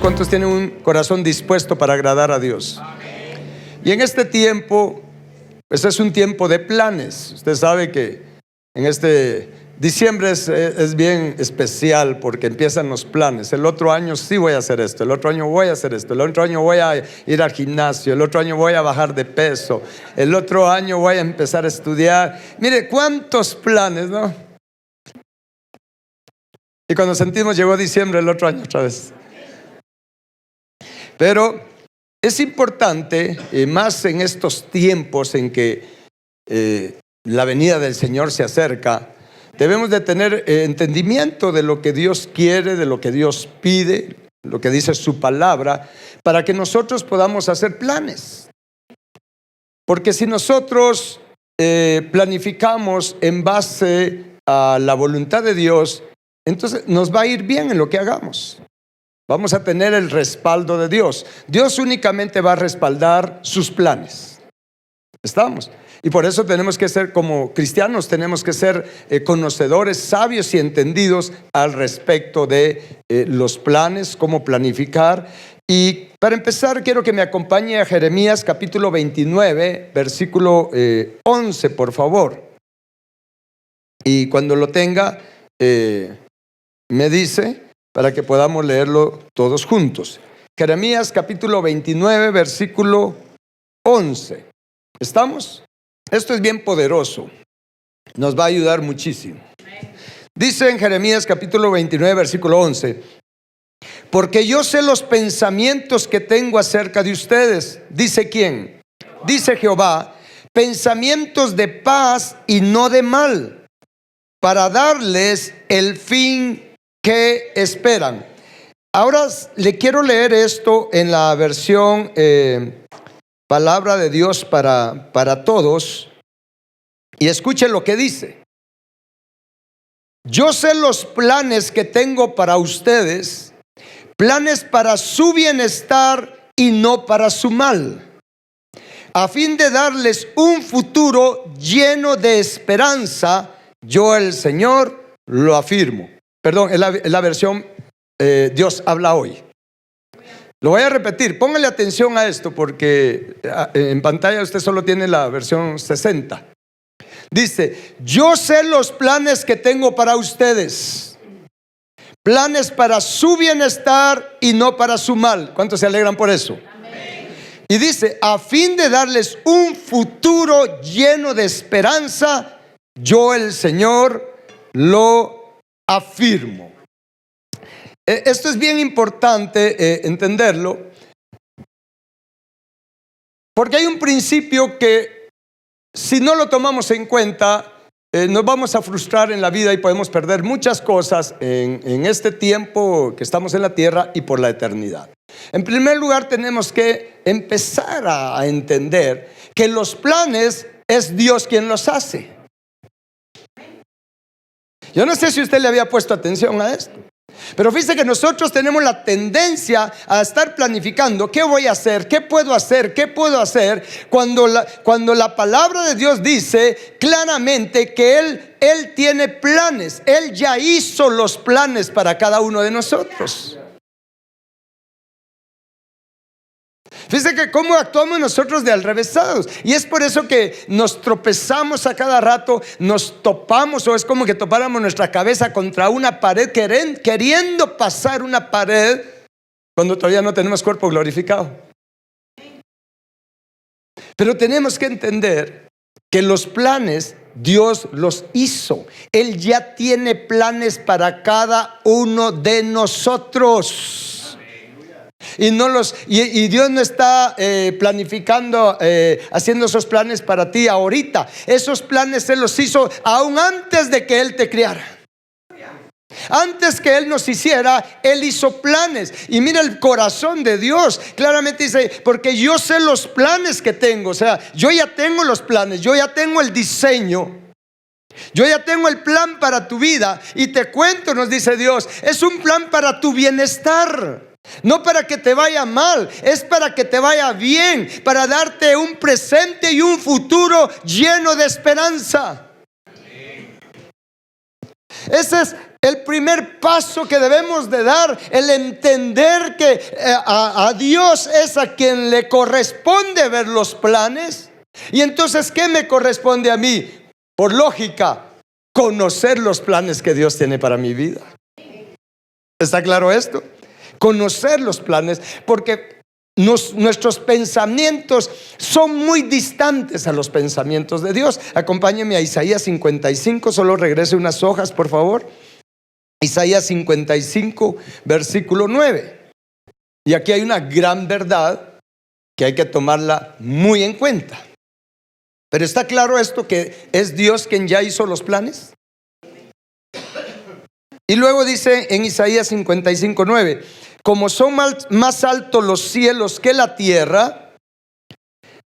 ¿Cuántos tienen un corazón dispuesto para agradar a Dios? Y en este tiempo, pues es un tiempo de planes. Usted sabe que en este diciembre es bien especial porque empiezan los planes. El otro año sí voy a hacer esto, el otro año voy a hacer esto, el otro año voy a ir al gimnasio, el otro año voy a bajar de peso, el otro año voy a empezar a estudiar. Mire, cuántos planes, ¿no? Y cuando sentimos llegó diciembre el otro año otra vez. Pero es importante, más en estos tiempos en que la venida del Señor se acerca, debemos de tener entendimiento de lo que Dios quiere, de lo que Dios pide, lo que dice su palabra, para que nosotros podamos hacer planes. Porque si nosotros planificamos en base a la voluntad de Dios, entonces nos va a ir bien en lo que hagamos. Vamos a tener el respaldo de Dios. Dios únicamente va a respaldar sus planes. ¿Estamos? Y por eso tenemos que ser, como cristianos, tenemos que ser conocedores, sabios y entendidos al respecto de los planes, cómo planificar. Y para empezar, quiero que me acompañe a Jeremías capítulo 29, versículo 11, por favor. Y cuando lo tenga, me dice, para que podamos leerlo todos juntos. Jeremías capítulo 29, versículo 11. ¿Estamos? Esto es bien poderoso. Nos va a ayudar muchísimo. Dice en Jeremías capítulo 29, versículo 11: porque yo sé los pensamientos que tengo acerca de ustedes. ¿Dice quién? Dice Jehová: pensamientos de paz y no de mal, para darles el fin que esperan. Ahora le quiero leer esto en la versión Palabra de Dios para todos, y escuchen lo que dice. Yo sé los planes que tengo para ustedes, planes para su bienestar y no para su mal, a fin de darles un futuro lleno de esperanza. Yo, el Señor, lo afirmo. Perdón, es la versión Dios habla hoy. Lo voy a repetir, póngale atención a esto porque en pantalla usted solo tiene la versión 60. Dice: yo sé los planes que tengo para ustedes, planes para su bienestar y no para su mal. ¿Cuántos se alegran por eso? Amén. Y dice: a fin de darles un futuro lleno de esperanza, yo, el Señor, lo afirmo. Esto es bien importante entenderlo, porque hay un principio que si no lo tomamos en cuenta, nos vamos a frustrar en la vida y podemos perder muchas cosas en este tiempo que estamos en la tierra y por la eternidad. En primer lugar, tenemos que empezar a entender que los planes es Dios quien los hace. Yo no sé si usted le había puesto atención a esto, pero fíjese que nosotros tenemos la tendencia a estar planificando qué voy a hacer, qué puedo hacer, qué puedo hacer, cuando la palabra de Dios dice claramente que Él tiene planes. Él ya hizo los planes para cada uno de nosotros. Fíjese que cómo actuamos nosotros de alrevesados. Y es por eso que nos tropezamos a cada rato, nos topamos, o es como que topáramos nuestra cabeza contra una pared, queriendo pasar una pared cuando todavía no tenemos cuerpo glorificado. Pero tenemos que entender que los planes Dios los hizo. Él ya tiene planes para cada uno de nosotros. Y Dios no está planificando, haciendo esos planes para ti ahorita. Esos planes Él los hizo aún antes de que Él te criara. Antes que Él nos hiciera, Él hizo planes. Y mira el corazón de Dios. Claramente dice: porque yo sé los planes que tengo. O sea, yo ya tengo los planes, yo ya tengo el diseño, yo ya tengo el plan para tu vida. Y te cuento, nos dice Dios, es un plan para tu bienestar. No para que te vaya mal, es para que te vaya bien, para darte un presente y un futuro lleno de esperanza. Esa es El primer paso que debemos de dar, el entender que a Dios es a quien le corresponde ver los planes. Y entonces, ¿qué me corresponde a mí? Por lógica, conocer los planes que Dios tiene para mi vida. ¿Está claro esto? Conocer los planes, porque nuestros pensamientos son muy distantes a los pensamientos de Dios. Acompáñenme a Isaías 55, solo regrese unas hojas, por favor. Isaías 55, versículo 9. Y aquí hay una gran verdad que hay que tomarla muy en cuenta. Pero ¿está claro esto, que es Dios quien ya hizo los planes? Y luego dice en Isaías 55, 9: como son más altos los cielos que la tierra,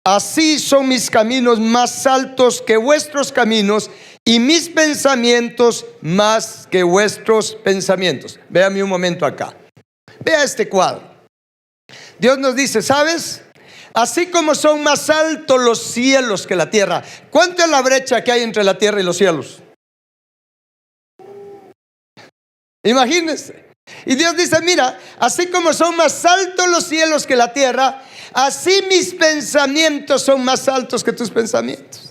así son mis caminos más altos que vuestros caminos, y mis pensamientos más que vuestros pensamientos. Véame un momento acá. Vea este cuadro. Dios nos dice, ¿sabes? Así como son más altos los cielos que la tierra. ¿Cuánto es la brecha que hay entre la tierra y los cielos? Imagínense. Y Dios dice, mira, así como son más altos los cielos que la tierra, así mis pensamientos son más altos que tus pensamientos.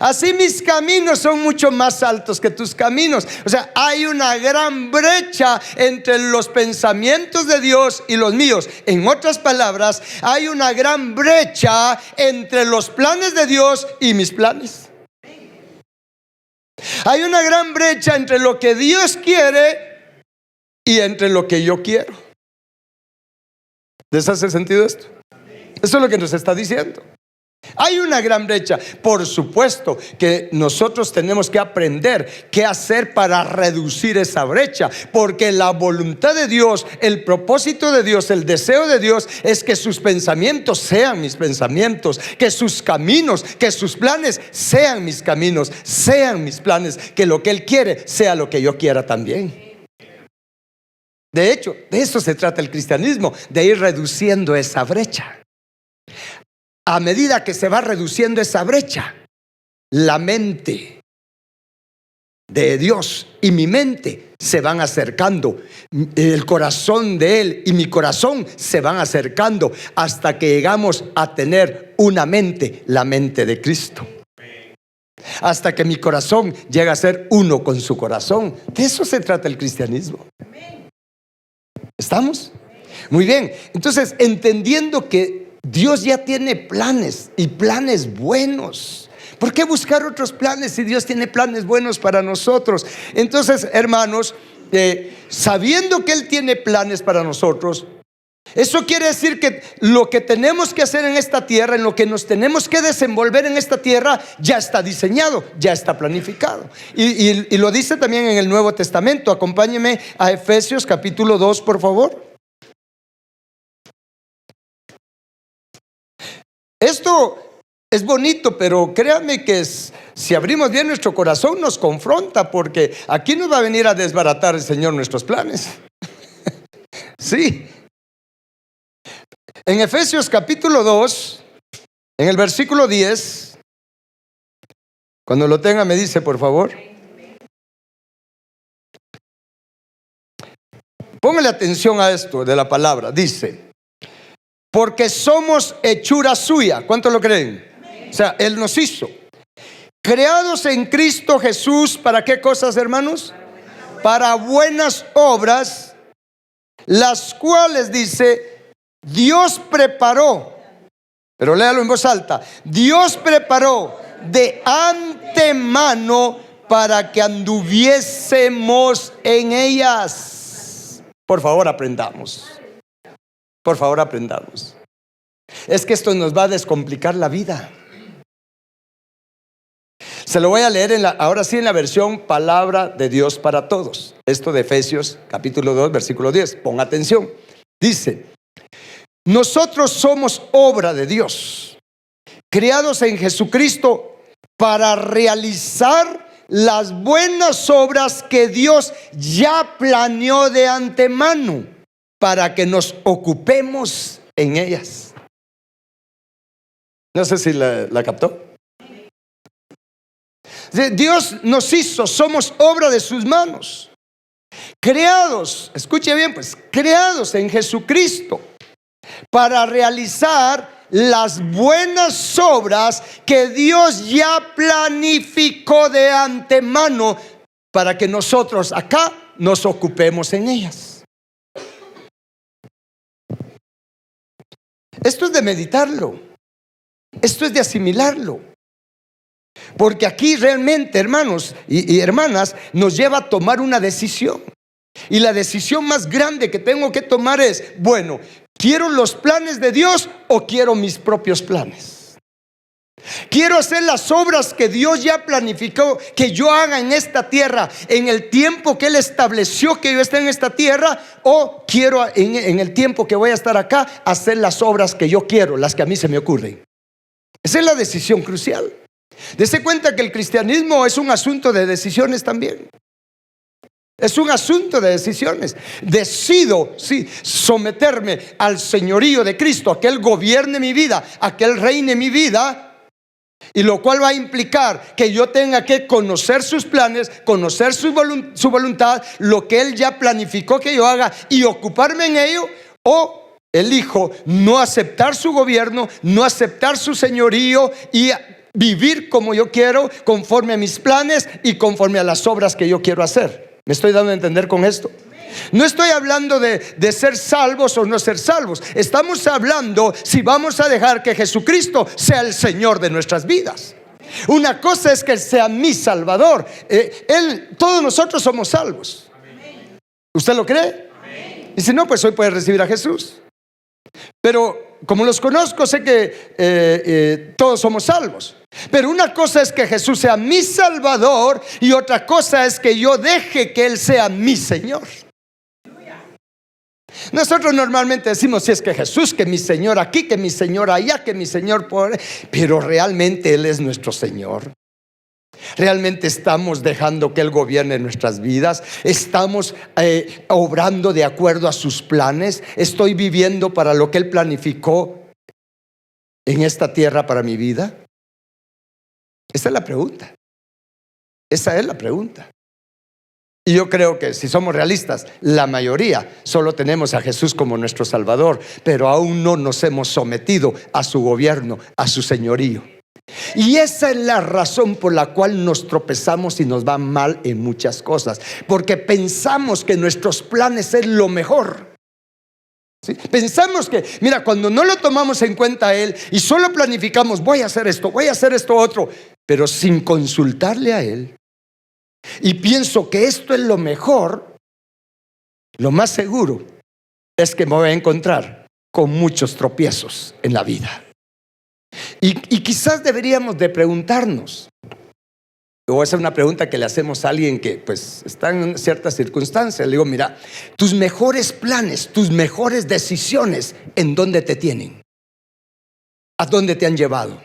Así mis caminos son mucho más altos que tus caminos. O sea, hay una gran brecha entre los pensamientos de Dios y los míos. En otras palabras, hay una gran brecha entre los planes de Dios y mis planes. Hay una gran brecha entre lo que Dios quiere y entre lo que yo quiero. ¿Les hace sentido esto? Eso es lo que nos está diciendo. Hay una gran brecha. Por supuesto que nosotros tenemos que aprender qué hacer para reducir esa brecha, porque la voluntad de Dios, el propósito de Dios, el deseo de Dios es que sus pensamientos sean mis pensamientos, que sus caminos, que sus planes sean mis caminos, sean mis planes, que lo que Él quiere sea lo que yo quiera también. De hecho, de eso se trata el cristianismo, de ir reduciendo esa brecha. A medida que se va reduciendo esa brecha, la mente de Dios y mi mente se van acercando. El corazón de Él y mi corazón se van acercando hasta que llegamos a tener una mente, la mente de Cristo. Hasta que mi corazón llega a ser uno con su corazón. De eso se trata el cristianismo. ¿Estamos? Muy bien. Entonces, entendiendo que Dios ya tiene planes, y planes buenos. ¿Por qué buscar otros planes si Dios tiene planes buenos para nosotros? Entonces, hermanos, sabiendo que Él tiene planes para nosotros, eso quiere decir que lo que tenemos que hacer en esta tierra, en lo que nos tenemos que desenvolver en esta tierra, ya está diseñado, ya está planificado. Y lo dice también en el Nuevo Testamento. Acompáñeme a Efesios capítulo 2, por favor. Esto es bonito, pero créanme que si abrimos bien nuestro corazón nos confronta, porque aquí nos va a venir a desbaratar el Señor nuestros planes. Sí. En Efesios capítulo 2, en el versículo 10, cuando lo tenga me dice, por favor. Póngale atención a esto de la palabra. Dice, porque somos hechura suya. ¿Cuántos lo creen? O sea, Él nos hizo. Creados en Cristo Jesús, ¿para qué cosas, hermanos? Para buenas obras, las cuales, dice, Dios preparó. Pero léalo en voz alta. Dios preparó de antemano para que anduviésemos en ellas. Por favor, aprendamos. Por favor, aprendamos. Es que esto nos va a descomplicar la vida. Se lo voy a leer ahora sí en la versión Palabra de Dios para Todos. Esto de Efesios capítulo 2, versículo 10. Ponga atención. Dice, nosotros somos obra de Dios, creados en Jesucristo para realizar las buenas obras que Dios ya planeó de antemano, para que nos ocupemos en ellas. No sé si la captó. Dios nos hizo, somos obra de sus manos. creados, escuche bien, pues, creados en Jesucristo para realizar las buenas obras que Dios ya planificó de antemano para que nosotros acá nos ocupemos en ellas. Esto es de meditarlo, esto es de asimilarlo, porque aquí realmente, hermanos y hermanas, nos lleva a tomar una decisión. Y la decisión más grande que tengo que tomar es, bueno, ¿quiero los planes de Dios o quiero mis propios planes? ¿Quiero hacer las obras que Dios ya planificó que yo haga en esta tierra en el tiempo que Él estableció que yo esté en esta tierra? ¿O quiero en el tiempo que voy a estar acá hacer las obras que yo quiero, las que a mí se me ocurren? Esa es la decisión crucial. Dese cuenta que el cristianismo es un asunto de decisiones también. Es un asunto de decisiones. Decido, sí, someterme al señorío de Cristo, a que Él gobierne mi vida, a que Él reine mi vida, y lo cual va a implicar que yo tenga que conocer sus planes, conocer su voluntad, lo que Él ya planificó que yo haga y ocuparme en ello. O elijo no aceptar su gobierno, no aceptar su señorío y vivir como yo quiero, conforme a mis planes y conforme a las obras que yo quiero hacer. ¿Me estoy dando a entender con esto? No estoy hablando de ser salvos o no ser salvos. Estamos hablando si vamos a dejar que Jesucristo sea el Señor de nuestras vidas. Una cosa es que Él sea mi Salvador. Todos nosotros somos salvos. ¿Usted lo cree? Y si no, pues hoy puede recibir a Jesús. Pero como los conozco, sé que todos somos salvos. Pero una cosa es que Jesús sea mi Salvador y otra cosa es que yo deje que Él sea mi Señor. Nosotros normalmente decimos, si es que Jesús, que mi Señor aquí, que mi Señor allá, que mi Señor por... Pero realmente Él es nuestro Señor. Realmente estamos dejando que Él gobierne nuestras vidas. Estamos obrando de acuerdo a sus planes. Estoy viviendo para lo que Él planificó en esta tierra para mi vida. Esa es la pregunta. Esa es la pregunta. Y yo creo que si somos realistas, la mayoría solo tenemos a Jesús como nuestro Salvador, pero aún no nos hemos sometido a su gobierno, a su señorío. Y esa es la razón por la cual nos tropezamos y nos va mal en muchas cosas, porque pensamos que nuestros planes es lo mejor. ¿Sí? Pensamos que, mira, cuando no lo tomamos en cuenta a Él y solo planificamos, voy a hacer esto otro, pero sin consultarle a Él, y pienso que esto es lo mejor, lo más seguro es que me voy a encontrar con muchos tropiezos en la vida. Y quizás deberíamos de preguntarnos, o esa es una pregunta que le hacemos a alguien que pues está en ciertas circunstancias. Le digo, mira, tus mejores planes, tus mejores decisiones, ¿en dónde te tienen? ¿A dónde te han llevado?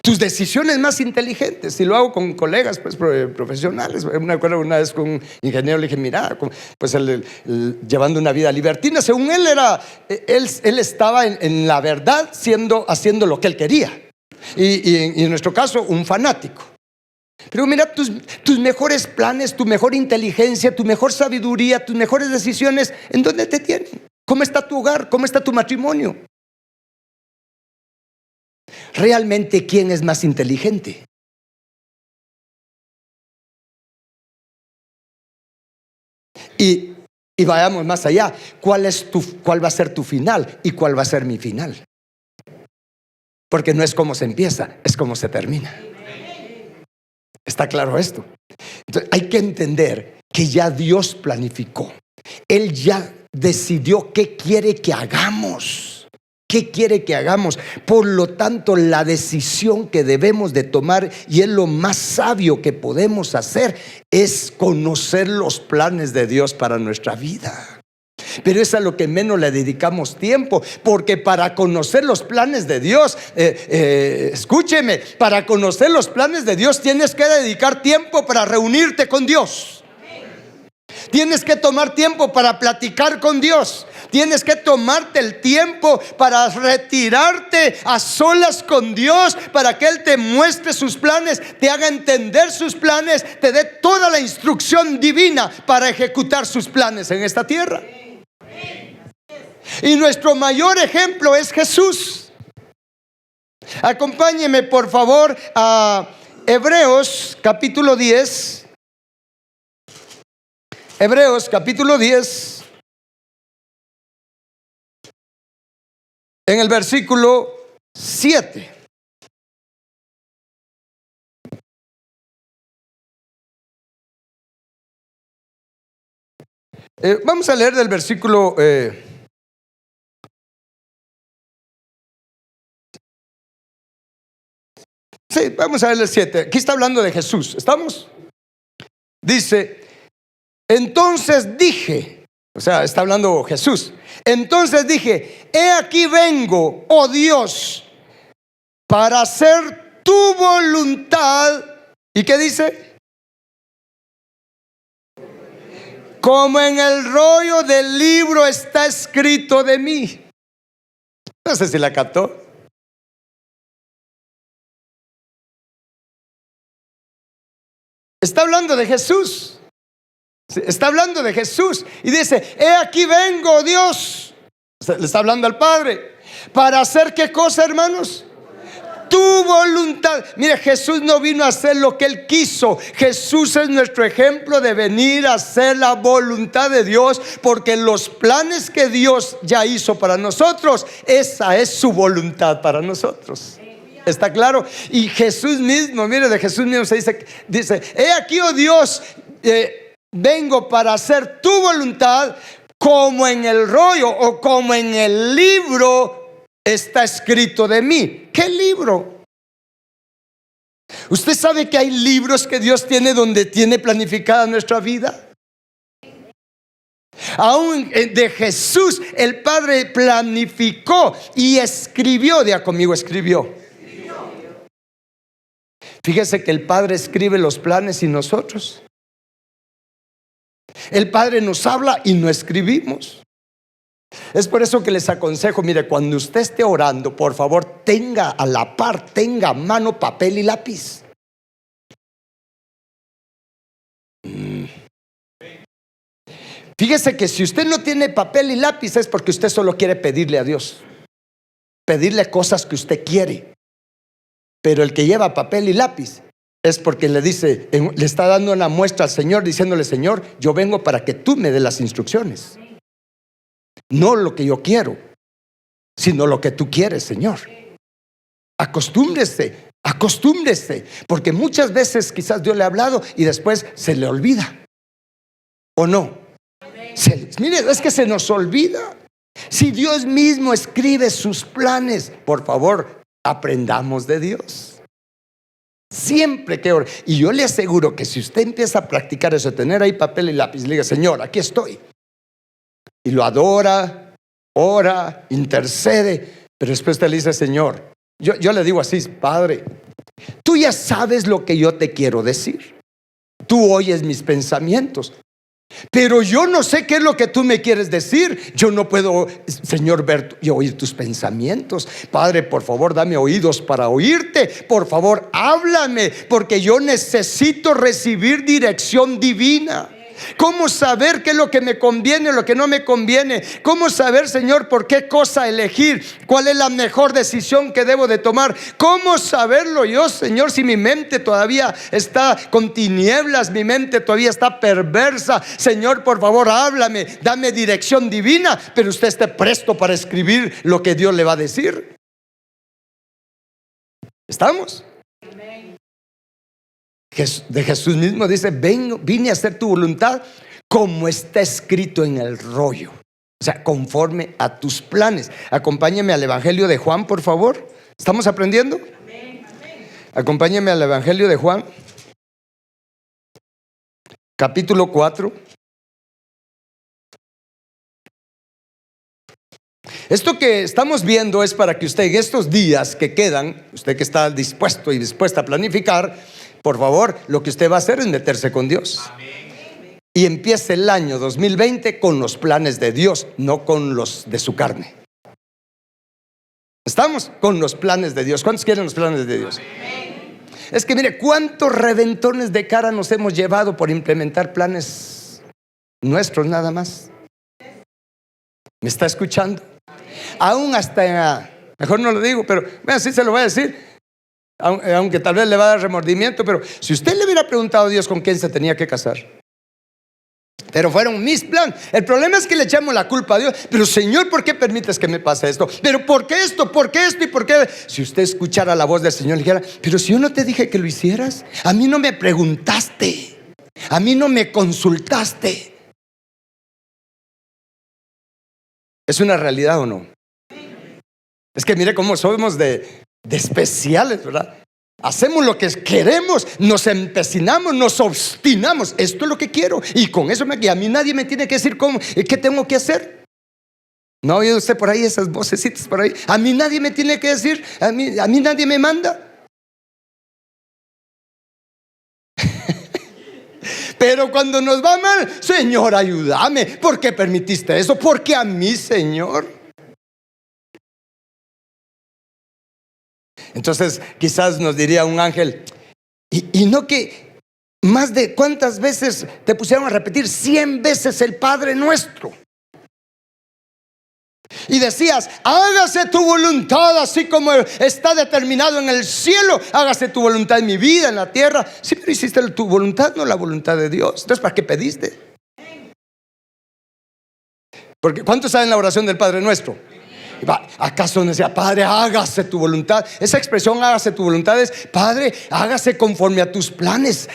Tus decisiones más inteligentes, si lo hago con colegas pues, profesionales. Me acuerdo una vez con un ingeniero, le dije, mira, pues llevando una vida libertina. Según él él estaba en la verdad haciendo lo que él quería. Y en nuestro caso, un fanático. Pero mira, tus mejores planes, tu mejor inteligencia, tu mejor sabiduría, tus mejores decisiones, ¿en dónde te tienen? ¿Cómo está tu hogar? ¿Cómo está tu matrimonio? ¿Realmente quién es más inteligente? Y vayamos más allá. ¿Cuál va a ser tu final y cuál va a ser mi final? Porque no es cómo se empieza, es cómo se termina. ¿Está claro esto? Entonces, hay que entender que ya Dios planificó. Él ya decidió qué quiere que hagamos. ¿Qué quiere que hagamos? Por lo tanto, la decisión que debemos de tomar, y es lo más sabio que podemos hacer, es conocer los planes de Dios para nuestra vida. Pero es a lo que menos le dedicamos tiempo, porque para conocer los planes de Dios, escúcheme, para conocer los planes de Dios tienes que dedicar tiempo para reunirte con Dios. Tienes que tomar tiempo para platicar con Dios. Tienes que tomarte el tiempo para retirarte a solas con Dios, para que Él te muestre sus planes, te haga entender sus planes, te dé toda la instrucción divina para ejecutar sus planes en esta tierra. Y nuestro mayor ejemplo es Jesús. Acompáñeme por favor a Hebreos capítulo 10. Hebreos capítulo 10, en el versículo 7. Vamos a leer del versículo sí, vamos a leer el 7. Aquí está hablando de Jesús, ¿estamos? Dice: entonces dije, o sea, está hablando Jesús. Entonces dije: he aquí vengo, oh Dios, para hacer tu voluntad. ¿Y qué dice? Como en el rollo del libro está escrito de mí. No sé si la captó. Está hablando de Jesús. Está hablando de Jesús y dice: he aquí vengo, Dios. Le está hablando al Padre. ¿Para hacer qué cosa, hermanos? Tu voluntad. Mire, Jesús no vino a hacer lo que Él quiso. Jesús es nuestro ejemplo de venir a hacer la voluntad de Dios, porque los planes que Dios ya hizo para nosotros, esa es su voluntad para nosotros. ¿Está claro? Y Jesús mismo, mire, de Jesús mismo se dice: he aquí, oh Dios, vengo para hacer tu voluntad, como en el rollo o como en el libro está escrito de mí. ¿Qué libro? ¿Usted sabe que hay libros que Dios tiene donde tiene planificada nuestra vida? Aún de Jesús el Padre planificó y escribió. Diga conmigo: escribió. Fíjese que el Padre escribe los planes y nosotros. El Padre nos habla y no escribimos. Es por eso que les aconsejo, mire, cuando usted esté orando, por favor, tenga a la par, tenga a mano papel y lápiz. Fíjese que si usted no tiene papel y lápiz es porque usted solo quiere pedirle a Dios, pedirle cosas que usted quiere. Pero el que lleva papel y lápiz es porque le dice, le está dando una muestra al Señor, diciéndole: Señor, yo vengo para que tú me des las instrucciones. No lo que yo quiero, sino lo que tú quieres, Señor. Acostúmbrese, porque muchas veces quizás Dios le ha hablado y después se le olvida. ¿O no? Mire, es que se nos olvida. Si Dios mismo escribe sus planes, por favor, aprendamos de Dios. Siempre que ore. Y yo le aseguro que si usted empieza a practicar eso, tener ahí papel y lápiz, le diga: Señor, aquí estoy. Y lo adora, ora, intercede. Pero después te le dice: Señor, yo le digo así: Padre, tú ya sabes lo que yo te quiero decir. Tú oyes mis pensamientos. Pero yo no sé qué es lo que tú me quieres decir. Yo no puedo, Señor, ver y oír tus pensamientos. Padre, por favor, dame oídos para oírte. Por favor, háblame, porque yo necesito recibir dirección divina. ¿Cómo saber qué es lo que me conviene o lo que no me conviene? ¿Cómo saber, Señor, por qué cosa elegir? ¿Cuál es la mejor decisión que debo de tomar? ¿Cómo saberlo yo, Señor, si mi mente todavía está con tinieblas, mi mente todavía está perversa? Señor, por favor, háblame, dame dirección divina, pero usted esté presto para escribir lo que Dios le va a decir. ¿Estamos? De Jesús mismo dice: vine a hacer tu voluntad como está escrito en el rollo. O sea, conforme a tus planes. Acompáñeme al Evangelio de Juan, por favor. ¿Estamos aprendiendo? Acompáñeme al Evangelio de Juan, capítulo 4. Esto que estamos viendo es para que usted en estos días que quedan, usted que está dispuesto y dispuesta a planificar, por favor, lo que usted va a hacer es meterse con Dios. y empiece el año 2020 con los planes de Dios, no con los de su carne. ¿Estamos? Con los planes de Dios. ¿Cuántos quieren los planes de Dios? Es que mire, cuántos reventones de cara nos hemos llevado por implementar planes nuestros nada más. ¿Me está escuchando? Aún hasta, mejor no lo digo, pero bueno, sí se lo voy a decir, aunque tal vez le va a dar remordimiento, pero si usted le hubiera preguntado a Dios con quién se tenía que casar, pero fueron mis planes. El problema es que le echamos la culpa a Dios. Pero Señor, ¿por qué permites que me pase esto? Pero ¿por qué esto? ¿Por qué esto? ¿Y por qué? Si usted escuchara la voz del Señor, le dijera: pero si yo no te dije que lo hicieras, a mí no me preguntaste, a mí no me consultaste. ¿Es una realidad o no? Es que mire cómo somos de especiales, ¿verdad? Hacemos lo que queremos, nos empecinamos, nos obstinamos. Esto es lo que quiero y con eso y a mí nadie me tiene que decir qué tengo que hacer. ¿No ha oído usted por ahí esas vocecitas por ahí? A mí nadie me tiene que decir, a mí nadie me manda. Pero cuando nos va mal, Señor, ayúdame. ¿Por qué permitiste eso? Porque a mí, Señor. Entonces quizás nos diría un ángel: y no que más de cuántas veces te pusieron a repetir 100 veces el Padre Nuestro y decías: hágase tu voluntad así como está determinado en el cielo, hágase tu voluntad en mi vida, en la tierra. Sí, pero hiciste tu voluntad, no la voluntad de Dios. Entonces, ¿para qué pediste? Porque ¿cuántos saben la oración del Padre Nuestro? ¿Acaso no decía: Padre, hágase tu voluntad? Esa expresión, hágase tu voluntad, es: Padre, hágase conforme a tus planes,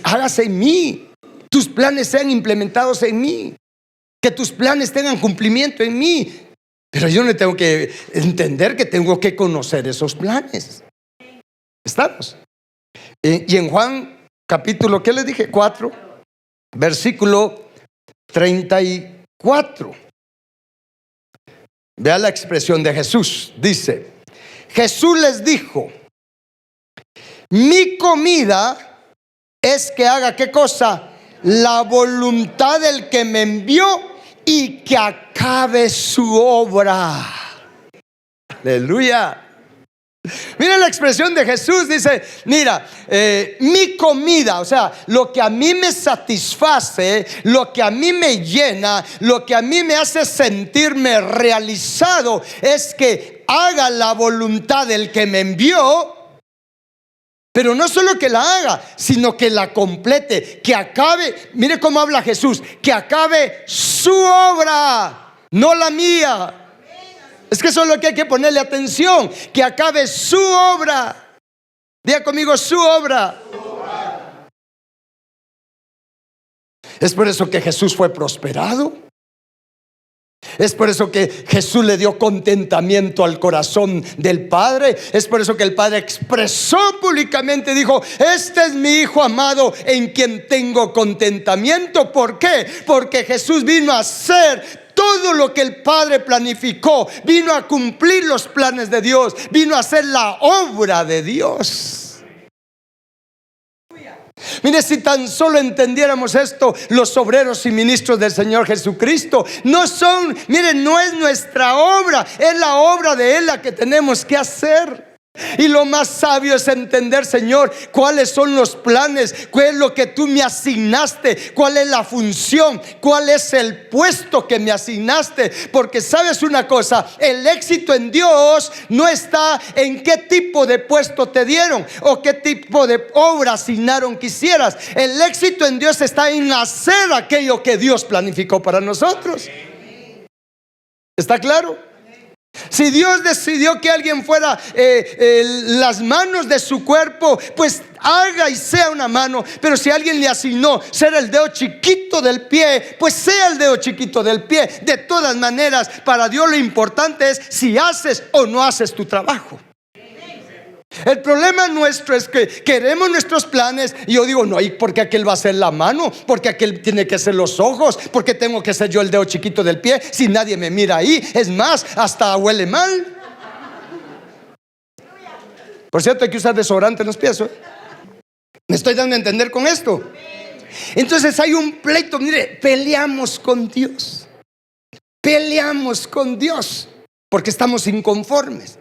hágase en mí, tus planes sean implementados en mí, que tus planes tengan cumplimiento en mí. Pero yo no tengo que entender que tengo que conocer esos planes. ¿Estamos? Y en Juan capítulo, ¿qué les dije? 4, versículo 34. Vea la expresión de Jesús. Dice: Jesús les dijo: mi comida es que haga ¿qué cosa? La voluntad del que me envió y que acabe su obra. Aleluya. Miren la expresión de Jesús. Dice: mira, mi comida, o sea, lo que a mí me satisface, lo que a mí me llena, lo que a mí me hace sentirme realizado, es que haga la voluntad del que me envió. Pero no solo que la haga, sino que la complete, que acabe. Mire cómo habla Jesús: que acabe su obra, no la mía. Es que eso es lo que hay que ponerle atención, que acabe su obra. Diga conmigo: su obra. Es por eso que Jesús fue prosperado. Es por eso que Jesús le dio contentamiento al corazón del Padre. Es por eso que el Padre expresó públicamente, dijo: este es mi Hijo amado en quien tengo contentamiento. ¿Por qué? Porque Jesús vino a hacer todo lo que el Padre planificó, vino a cumplir los planes de Dios, vino a hacer la obra de Dios. Mire, si tan solo entendiéramos esto, los obreros y ministros del Señor Jesucristo no son, miren, no es nuestra obra, es la obra de Él la que tenemos que hacer. Y lo más sabio es entender, Señor, cuáles son los planes, cuál es lo que tú me asignaste, cuál es la función, cuál es el puesto que me asignaste. Porque sabes una cosa, el éxito en Dios no está en qué tipo de puesto te dieron o qué tipo de obra asignaron que hicieras. El éxito en Dios está en hacer aquello que Dios planificó para nosotros. ¿Está claro? Si Dios decidió que alguien fuera las manos de su cuerpo, pues haga y sea una mano. Pero si alguien le asignó ser el dedo chiquito del pie, pues sea el dedo chiquito del pie. De todas maneras, para Dios lo importante es si haces o no haces tu trabajo. El problema nuestro es que queremos nuestros planes y yo digo: no, ¿y por qué aquel va a ser la mano? ¿Porque aquel tiene que ser los ojos? ¿Por qué tengo que ser yo el dedo chiquito del pie si nadie me mira ahí? Es más, hasta huele mal. Por cierto, hay que usar desodorante en los pies, ¿eh? ¿Me estoy dando a entender con esto? Entonces hay un pleito, mire, peleamos con Dios. Peleamos con Dios porque estamos inconformes.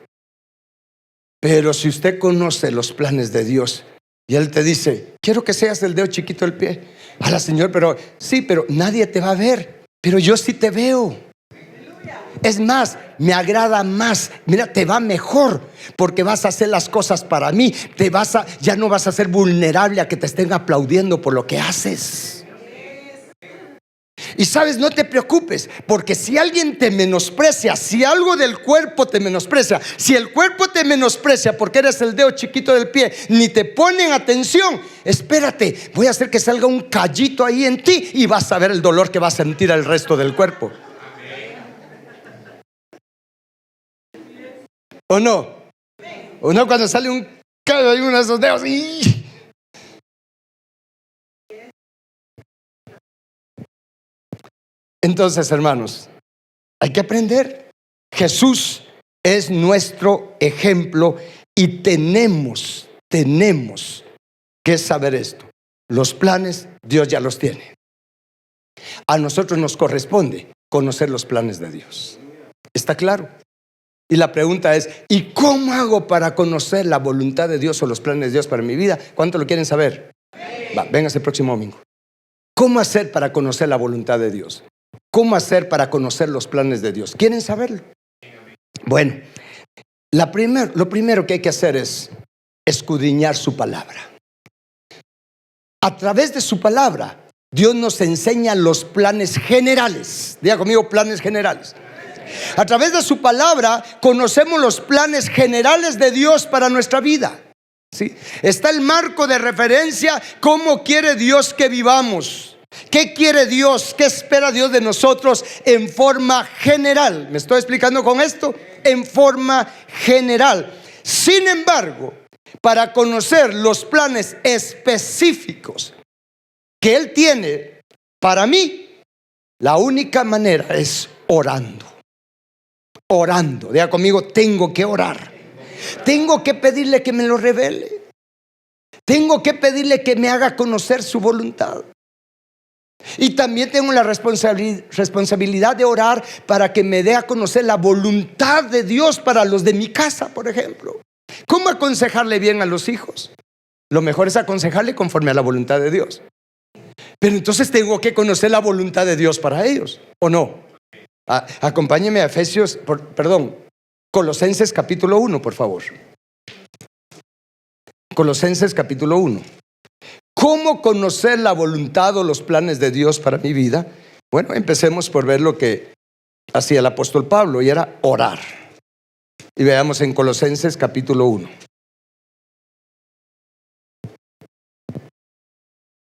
Pero si usted conoce los planes de Dios y Él te dice, quiero que seas el dedo chiquito del pie. Ala, Señor, pero sí, pero nadie te va a ver, pero yo sí te veo. Es más, me agrada más. Mira, te va mejor porque vas a hacer las cosas para mí. Ya no vas a ser vulnerable a que te estén aplaudiendo por lo que haces. Y sabes, no te preocupes, porque si alguien te menosprecia, si algo del cuerpo te menosprecia, si el cuerpo te menosprecia porque eres el dedo chiquito del pie, ni te ponen atención, espérate, voy a hacer que salga un callito ahí en ti y vas a ver el dolor que va a sentir el resto del cuerpo. ¿O no? ¿O no cuando sale un callo ahí uno de esos dedos? ¡Y! Entonces, hermanos, hay que aprender. Jesús es nuestro ejemplo y tenemos que saber esto. Los planes, Dios ya los tiene. A nosotros nos corresponde conocer los planes de Dios. ¿Está claro? Y la pregunta es, ¿y cómo hago para conocer la voluntad de Dios o los planes de Dios para mi vida? ¿Cuánto lo quieren saber? Véngase el próximo domingo. ¿Cómo hacer para conocer la voluntad de Dios? ¿Cómo hacer para conocer los planes de Dios? ¿Quieren saberlo? Bueno, lo primero que hay que hacer es escudriñar su palabra. A través de su palabra, Dios nos enseña los planes generales. Diga conmigo, planes generales. A través de su palabra conocemos los planes generales de Dios para nuestra vida. ¿Sí? Está el marco de referencia, cómo quiere Dios que vivamos. ¿Qué quiere Dios? ¿Qué espera Dios de nosotros en forma general? ¿Me estoy explicando con esto? En forma general. Sin embargo, para conocer los planes específicos que Él tiene para mí, la única manera es orando. Orando. Diga conmigo, tengo que orar. Tengo que pedirle que me lo revele. Tengo que pedirle que me haga conocer su voluntad. Y también tengo la responsabilidad de orar para que me dé a conocer la voluntad de Dios para los de mi casa, por ejemplo. ¿Cómo aconsejarle bien a los hijos? Lo mejor es aconsejarle conforme a la voluntad de Dios. Pero entonces tengo que conocer la voluntad de Dios para ellos, ¿o no? Acompáñeme a Colosenses capítulo 1, por favor. Colosenses capítulo 1. ¿Cómo conocer la voluntad o los planes de Dios para mi vida? Bueno, empecemos por ver lo que hacía el apóstol Pablo, y era orar. Y veamos en Colosenses capítulo 1.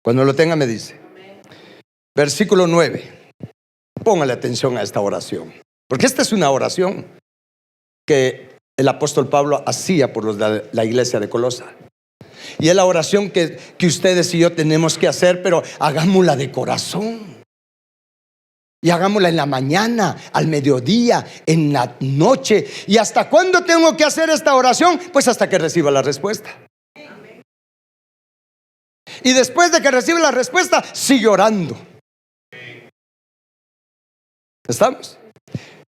Cuando lo tenga me dice. Versículo 9. Póngale atención a esta oración, porque esta es una oración que el apóstol Pablo hacía por los de la iglesia de Colosa. Y es la oración que ustedes y yo tenemos que hacer, pero hagámosla de corazón. Y hagámosla en la mañana, al mediodía, en la noche. ¿Y hasta cuándo tengo que hacer esta oración? Pues hasta que reciba la respuesta. Y después de que reciba la respuesta, sigue orando. ¿Estamos?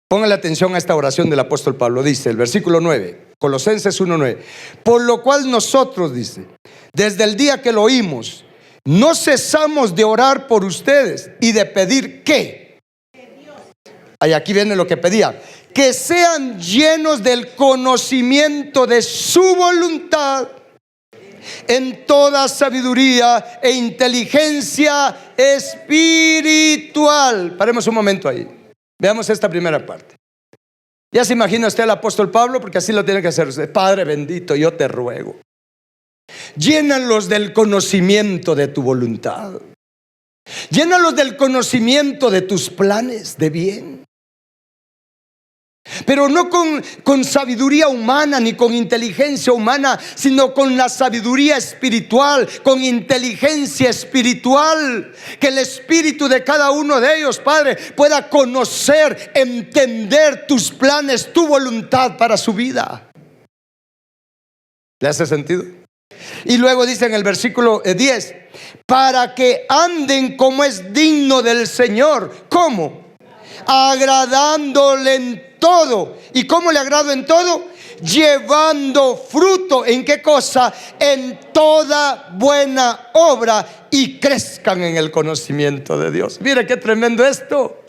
Póngale atención a esta oración del apóstol Pablo. Dice el versículo 9, Colosenses 1:9. Por lo cual nosotros, dice, desde el día que lo oímos, no cesamos de orar por ustedes y de pedir ¿qué? Ahí aquí viene lo que pedía. Que sean llenos del conocimiento de su voluntad en toda sabiduría e inteligencia espiritual. Paremos un momento ahí. Veamos esta primera parte. Ya se imagina usted al apóstol Pablo, porque así lo tiene que hacer usted. Padre bendito, yo te ruego, llénalos del conocimiento de tu voluntad. Llénalos del conocimiento de tus planes de bien. Pero no con sabiduría humana ni con inteligencia humana, sino con la sabiduría espiritual, con inteligencia espiritual. Que el espíritu de cada uno de ellos, Padre, pueda conocer, entender tus planes, tu voluntad para su vida. ¿Le hace sentido? Y luego dice en el versículo 10, para que anden como es digno del Señor. ¿Cómo? Agradándole en todo. ¿Y cómo le agrado en todo? Llevando fruto. ¿En qué cosa? En toda buena obra, y crezcan en el conocimiento de Dios. Mira qué tremendo esto.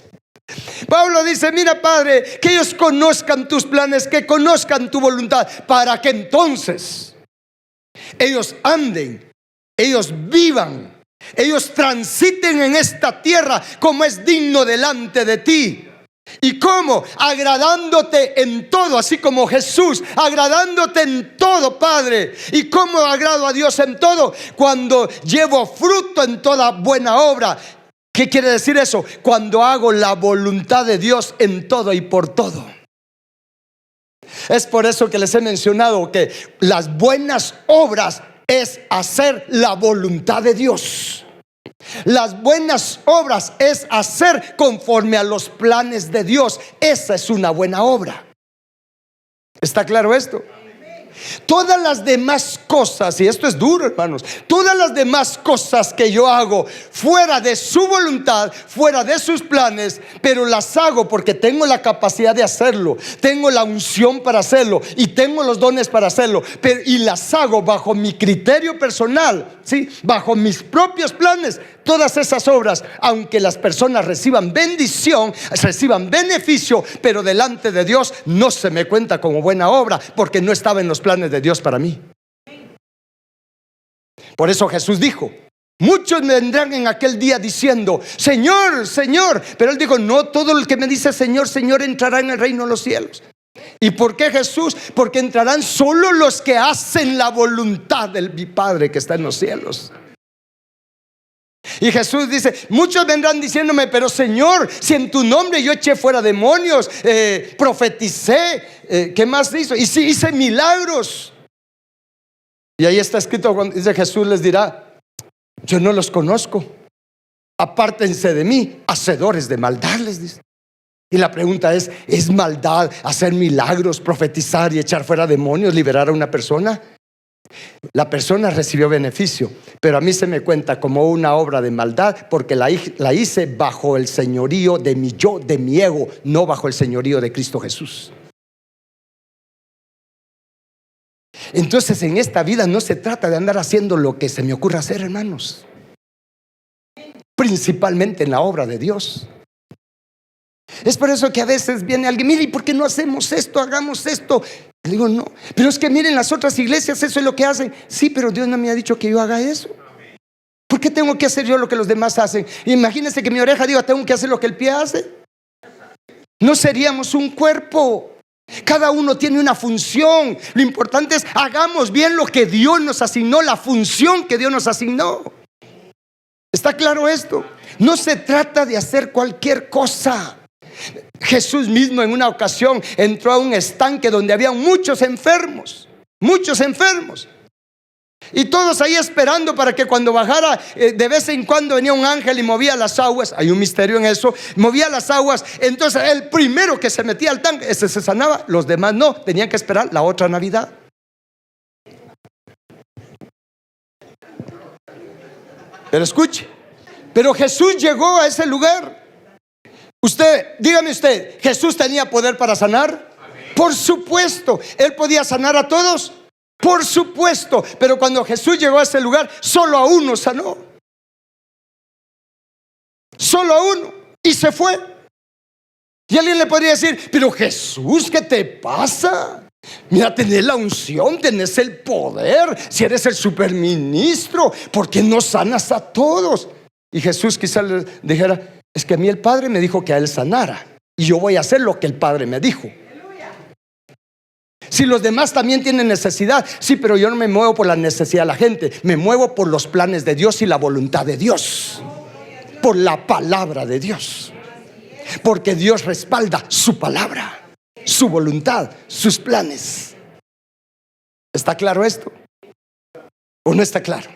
Pablo dice, mira, Padre, que ellos conozcan tus planes, que conozcan tu voluntad, para que entonces ellos anden, ellos vivan, ellos transiten en esta tierra como es digno delante de ti. ¿Y cómo? Agradándote en todo, así como Jesús, agradándote en todo, Padre. ¿Y cómo agrado a Dios en todo? Cuando llevo fruto en toda buena obra. ¿Qué quiere decir eso? Cuando hago la voluntad de Dios en todo y por todo. Es por eso que les he mencionado que las buenas obras es hacer la voluntad de Dios. Las buenas obras es hacer conforme a los planes de Dios. Esa es una buena obra. ¿Está claro esto? Todas las demás cosas, y esto es duro, hermanos, todas las demás cosas que yo hago fuera de su voluntad, fuera de sus planes, pero las hago porque tengo la capacidad de hacerlo, tengo la unción para hacerlo y tengo los dones para hacerlo, y las hago bajo mi criterio personal, ¿sí? Bajo mis propios planes. Todas esas obras, aunque las personas reciban bendición, reciban beneficio, pero delante de Dios no se me cuenta como buena obra, porque no estaba en los planes de Dios para mí. Por eso Jesús dijo, muchos me vendrán en aquel día diciendo, Señor, Señor. Pero Él dijo, no todo el que me dice Señor, Señor entrará en el reino de los cielos. ¿Y por qué, Jesús? Porque entrarán solo los que hacen la voluntad de mi Padre que está en los cielos. Y Jesús dice, muchos vendrán diciéndome, pero Señor, si en tu nombre yo eché fuera demonios, profeticé, ¿qué más hizo? Y sí, hice milagros. Y ahí está escrito, cuando dice Jesús, les dirá, yo no los conozco, apártense de mí, hacedores de maldad, les dice. Y la pregunta ¿es maldad hacer milagros, profetizar y echar fuera demonios, liberar a una persona? La persona recibió beneficio, pero a mí se me cuenta como una obra de maldad, porque la hice bajo el señorío de mi yo, de mi ego, no bajo el señorío de Cristo Jesús. Entonces en esta vida no se trata de andar haciendo lo que se me ocurra hacer, hermanos, principalmente en la obra de Dios. Es por eso que a veces viene alguien, mire, ¿y por qué no hacemos esto? Hagamos esto. Le digo, no, pero es que miren las otras iglesias, eso es lo que hacen. Sí, pero Dios no me ha dicho que yo haga eso. ¿Por qué tengo que hacer yo lo que los demás hacen? Imagínense que mi oreja diga, tengo que hacer lo que el pie hace. No seríamos un cuerpo. Cada uno tiene una función. Lo importante es, hagamos bien lo que Dios nos asignó, la función que Dios nos asignó. ¿Está claro esto? No se trata de hacer cualquier cosa. Jesús mismo en una ocasión entró a un estanque donde había muchos enfermos. Y todos ahí esperando para que cuando bajara, de vez en cuando venía un ángel y movía las aguas. Hay un misterio en eso. Movía las aguas. Entonces el primero que se metía al tanque, ese se sanaba. Los demás no, tenían que esperar la otra Navidad. Pero escuche, pero Jesús llegó a ese lugar. Dígame usted, ¿Jesús tenía poder para sanar? Por supuesto. ¿Él podía sanar a todos? Por supuesto. Pero cuando Jesús llegó a ese lugar, solo a uno sanó. Solo a uno. Y se fue. Y alguien le podría decir, pero Jesús, ¿qué te pasa? Mira, tenés la unción, tenés el poder. Si eres el superministro, ¿por qué no sanas a todos? Y Jesús quizás le dijera, es que a mí el Padre me dijo que a él sanara, y yo voy a hacer lo que el Padre me dijo. Si los demás también tienen necesidad, sí, pero yo no me muevo por la necesidad de la gente, me muevo por los planes de Dios y la voluntad de Dios, por la palabra de Dios, porque Dios respalda su palabra, su voluntad, sus planes. ¿Está claro esto? ¿O no está claro?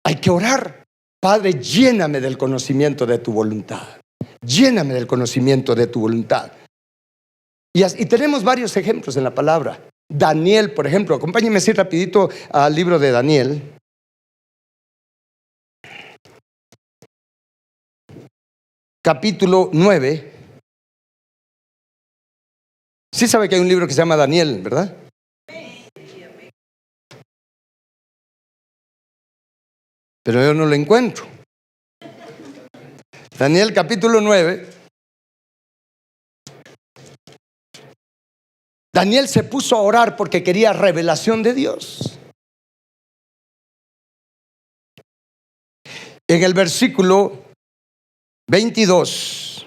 Hay que orar. Padre, lléname del conocimiento de tu voluntad. Lléname del conocimiento de tu voluntad. Y tenemos varios ejemplos en la palabra. Daniel, por ejemplo. Acompáñenme así rapidito al libro de Daniel. Capítulo 9. Sí sabe que hay un libro que se llama Daniel, ¿verdad? Pero yo no lo encuentro. Daniel capítulo 9. Daniel se puso a orar porque quería revelación de Dios. En el versículo 22.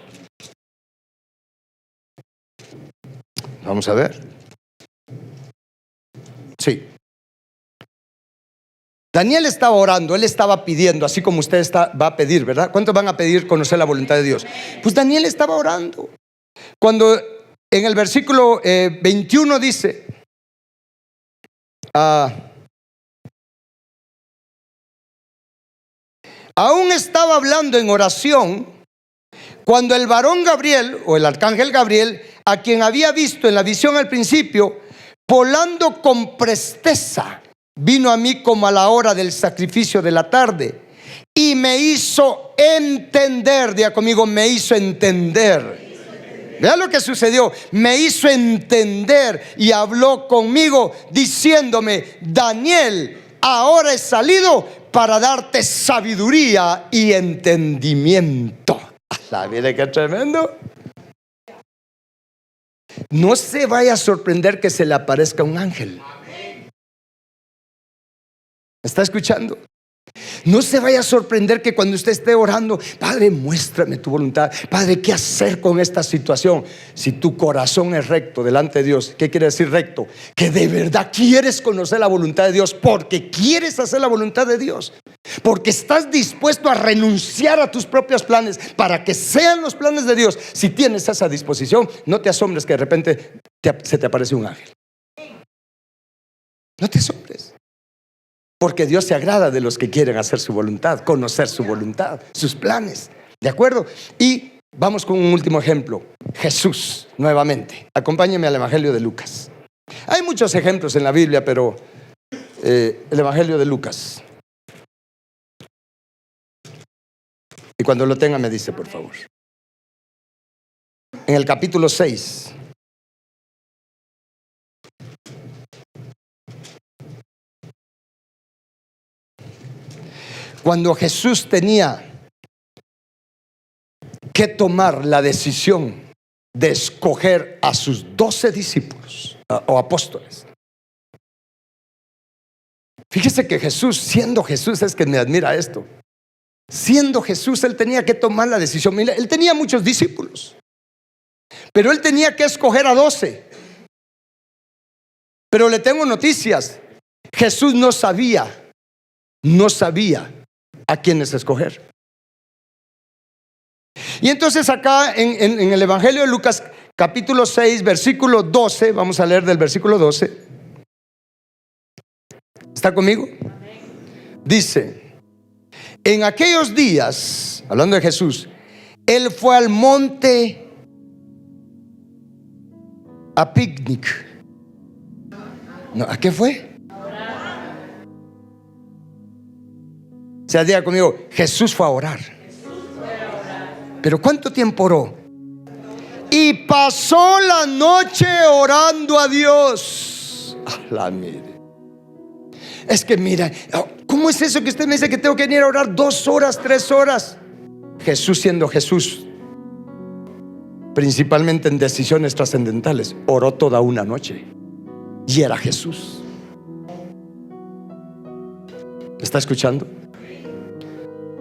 Vamos a ver. Sí. Daniel estaba orando, él estaba pidiendo, así como usted va a pedir, ¿verdad? ¿Cuántos van a pedir conocer la voluntad de Dios? Pues Daniel estaba orando. Cuando en el versículo 21 dice, aún estaba hablando en oración cuando el varón Gabriel, o el arcángel Gabriel, a quien había visto en la visión al principio, volando con presteza, vino a mí como a la hora del sacrificio de la tarde y me hizo entender. Diga conmigo, me hizo entender. Vea lo que sucedió. Me hizo entender y habló conmigo diciéndome: Daniel, ahora he salido para darte sabiduría y entendimiento. ¿Mire qué tremendo? No se vaya a sorprender que se le aparezca un ángel. ¿Me está escuchando? No se vaya a sorprender que cuando usted esté orando: Padre, muéstrame tu voluntad. Padre, ¿qué hacer con esta situación? Si tu corazón es recto delante de Dios. ¿Qué quiere decir recto? Que de verdad quieres conocer la voluntad de Dios, porque quieres hacer la voluntad de Dios, porque estás dispuesto a renunciar a tus propios planes para que sean los planes de Dios. Si tienes esa disposición, no te asombres que de repente se te aparece un ángel. No te asombres. Porque Dios se agrada de los que quieren hacer su voluntad, conocer su voluntad, sus planes. ¿De acuerdo? Y vamos con un último ejemplo. Jesús, nuevamente. Acompáñenme al Evangelio de Lucas. Hay muchos ejemplos en la Biblia, pero el Evangelio de Lucas. Y cuando lo tenga me dice, por favor. En el capítulo 6. Cuando Jesús tenía que tomar la decisión de escoger a sus 12 discípulos o apóstoles. Fíjese que Jesús, siendo Jesús, es que me admira esto. Siendo Jesús, él tenía que tomar la decisión. Mira, él tenía muchos discípulos, pero él tenía que escoger a 12. Pero le tengo noticias. Jesús no sabía a quiénes escoger. Y entonces acá en el Evangelio de Lucas capítulo 6 versículo 12, vamos a leer del versículo 12. ¿Está conmigo? Dice: en aquellos días, hablando de Jesús, él fue al monte a picnic. No, ¿a qué fue? O sea, diga conmigo, Jesús fue a orar. ¿Pero cuánto tiempo oró? Y pasó la noche orando a Dios. Mire. Es que mira, ¿cómo es eso que usted me dice que tengo que venir a orar 2 horas, 3 horas? Jesús, siendo Jesús, principalmente en decisiones trascendentales, oró toda una noche. Y era Jesús. ¿Me está escuchando?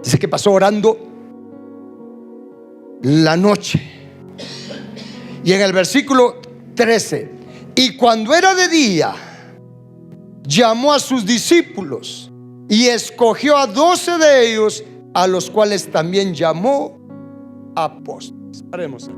Dice que pasó orando la noche. Y en el versículo 13: y cuando era de día, llamó a sus discípulos y escogió a 12 de ellos, a los cuales también llamó apóstoles. Paremos.